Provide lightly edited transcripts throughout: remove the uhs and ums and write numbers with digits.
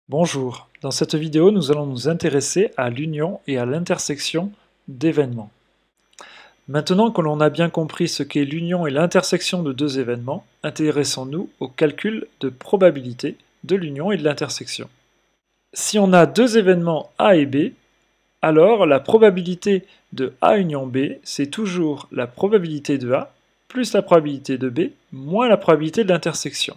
Bonjour, dans cette vidéo nous allons nous intéresser à l'union et à l'intersection d'événements. Maintenant que l'on a bien compris ce qu'est l'union et l'intersection de deux événements, intéressons-nous au calcul de probabilité de l'union et de l'intersection. Si on a deux événements A et B, alors la probabilité de A union B, c'est toujours la probabilité de A plus la probabilité de B moins la probabilité de l'intersection.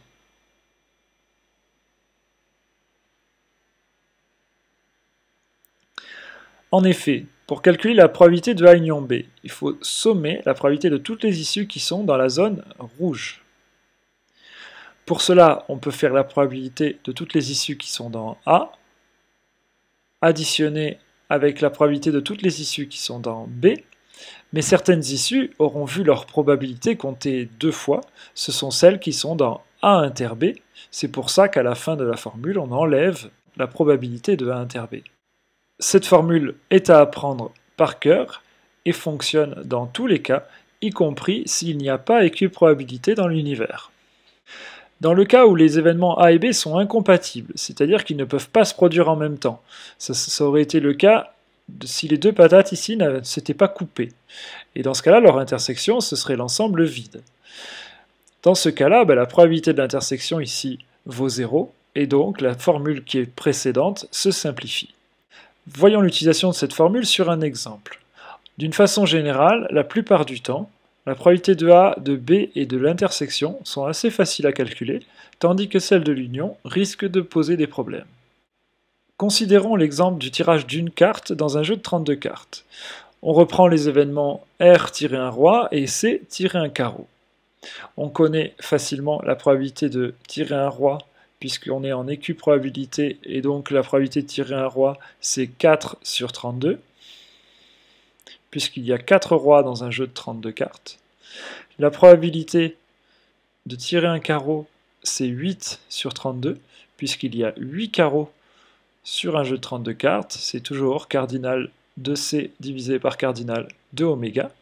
En effet, pour calculer la probabilité de A union B, il faut sommer la probabilité de toutes les issues qui sont dans la zone rouge. Pour cela, on peut faire la probabilité de toutes les issues qui sont dans A, additionner avec la probabilité de toutes les issues qui sont dans B, mais certaines issues auront vu leur probabilité compter deux fois, ce sont celles qui sont dans A inter B, c'est pour ça qu'à la fin de la formule, on enlève la probabilité de A inter B. Cette formule est à apprendre par cœur et fonctionne dans tous les cas, y compris s'il n'y a pas équiprobabilité dans l'univers. Dans le cas où les événements A et B sont incompatibles, c'est-à-dire qu'ils ne peuvent pas se produire en même temps, ça aurait été le cas si les deux patates ici ne s'étaient pas coupées. Et dans ce cas-là, leur intersection, ce serait l'ensemble vide. Dans ce cas-là, la probabilité de l'intersection ici vaut 0, et donc la formule qui est précédente se simplifie. Voyons l'utilisation de cette formule sur un exemple. D'une façon générale, la plupart du temps, la probabilité de A, de B et de l'intersection sont assez faciles à calculer, tandis que celle de l'union risque de poser des problèmes. Considérons l'exemple du tirage d'une carte dans un jeu de 32 cartes. On reprend les événements R-un roi et C-un carreau. On connaît facilement la probabilité de tirer un roi puisqu'on est en équiprobabilité, et donc la probabilité de tirer un roi, c'est 4 sur 32, puisqu'il y a 4 rois dans un jeu de 32 cartes. La probabilité de tirer un carreau, c'est 8 sur 32, puisqu'il y a 8 carreaux sur un jeu de 32 cartes, c'est toujours cardinal de C divisé par cardinal de oméga.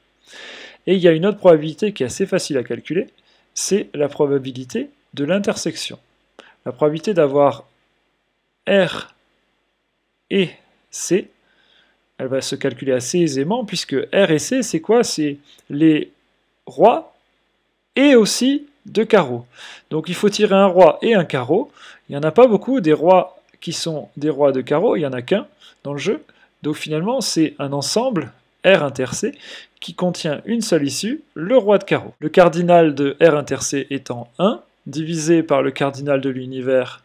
Et il y a une autre probabilité qui est assez facile à calculer, c'est la probabilité de l'intersection. La probabilité d'avoir R et C, elle va se calculer assez aisément, puisque R et C, c'est quoi? C'est les rois et aussi deux carreaux. Donc il faut tirer un roi et un carreau. Il n'y en a pas beaucoup des rois qui sont des rois de carreau, il n'y en a qu'un dans le jeu. Donc finalement, c'est un ensemble, R inter C, qui contient une seule issue, le roi de carreau. Le cardinal de R inter C étant 1, divisé par le cardinal de l'univers,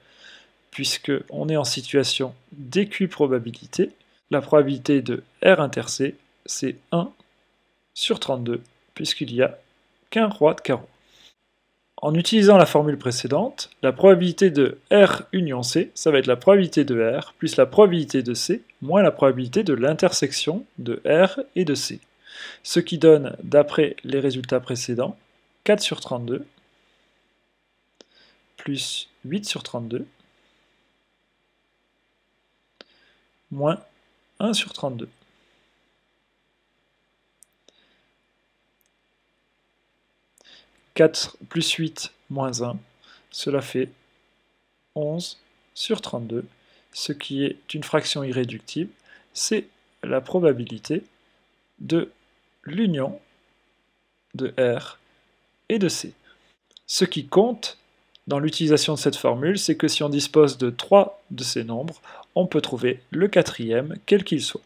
puisqu'on est en situation d'équiprobabilité, la probabilité de R inter C, c'est 1 sur 32, puisqu'il n'y a qu'un roi de carreau. En utilisant la formule précédente, la probabilité de R union C, ça va être la probabilité de R plus la probabilité de C moins la probabilité de l'intersection de R et de C. Ce qui donne, d'après les résultats précédents, 4 sur 32 plus 8 sur 32 moins 1 sur 32. « 4 plus 8 moins 1, cela fait 11 sur 32, ce qui est une fraction irréductible, c'est la probabilité de l'union de R et de C. Ce qui compte dans l'utilisation de cette formule, c'est que si on dispose de 3 de ces nombres, on peut trouver le quatrième, quel qu'il soit.